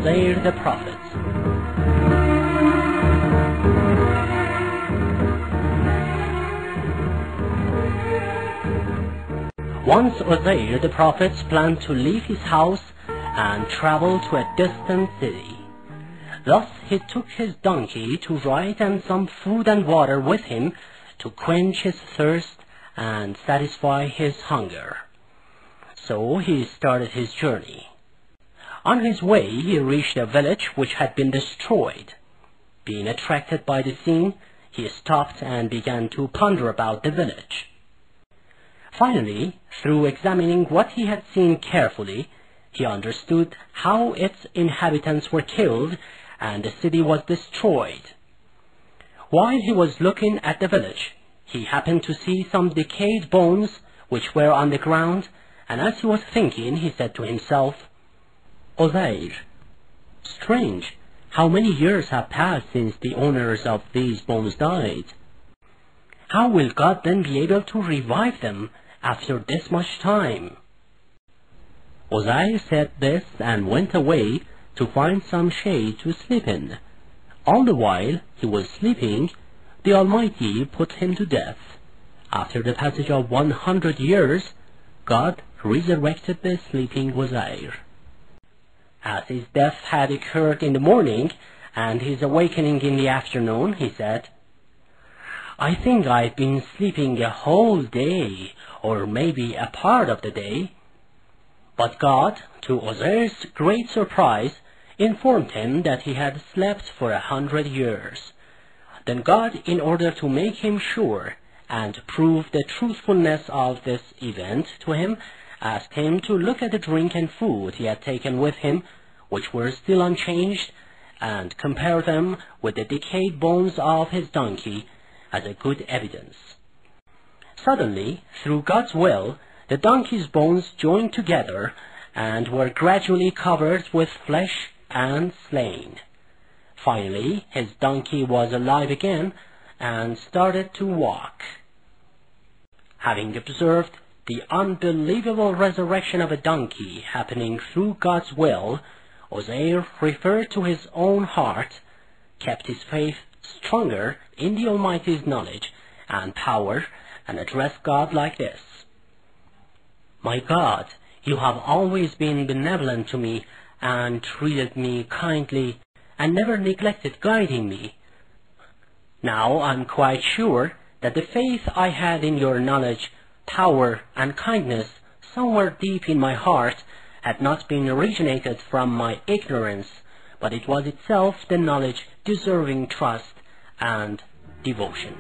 Uzayr the Prophet. Once Uzayr the Prophet planned to leave his house and travel to a distant city. Thus he took his donkey to ride and some food and water with him to quench his thirst and satisfy his hunger. So he started his journey. On his way he reached a village which had been destroyed. Being attracted by the scene, he stopped and began to ponder about the village. Finally, through examining what he had seen carefully, he understood how its inhabitants were killed and the city was destroyed. While he was looking at the village, he happened to see some decayed bones which were on the ground, and as he was thinking, he said to himself, "Uzayr, strange, how many years have passed since the owners of these bones died? How will God then be able to revive them after this much time?" Uzayr said this and went away to find some shade to sleep in. All the while he was sleeping, the Almighty put him to death. After the passage of 100 years, God resurrected the sleeping Uzayr. As his death had occurred in the morning and his awakening in the afternoon, he said, "I think I've been sleeping a whole day, or maybe a part of the day." But God, to Uzayr's great surprise, informed him that he had slept for 100 years. Then God, in order to make him sure and prove the truthfulness of this event to him, asked him to look at the drink and food he had taken with him, which were still unchanged, and compare them with the decayed bones of his donkey as a good evidence. Suddenly, through God's will, the donkey's bones joined together and were gradually covered with flesh and slain. Finally, his donkey was alive again and started to walk. Having observed the unbelievable resurrection of a donkey happening through God's will, Uzayr referred to his own heart, kept his faith stronger in the Almighty's knowledge and power, and addressed God like this: "My God, you have always been benevolent to me and treated me kindly and never neglected guiding me. Now I'm quite sure that the faith I had in your knowledge, power, and kindness somewhere deep in my heart had not been originated from my ignorance, but it was itself the knowledge deserving trust and devotion."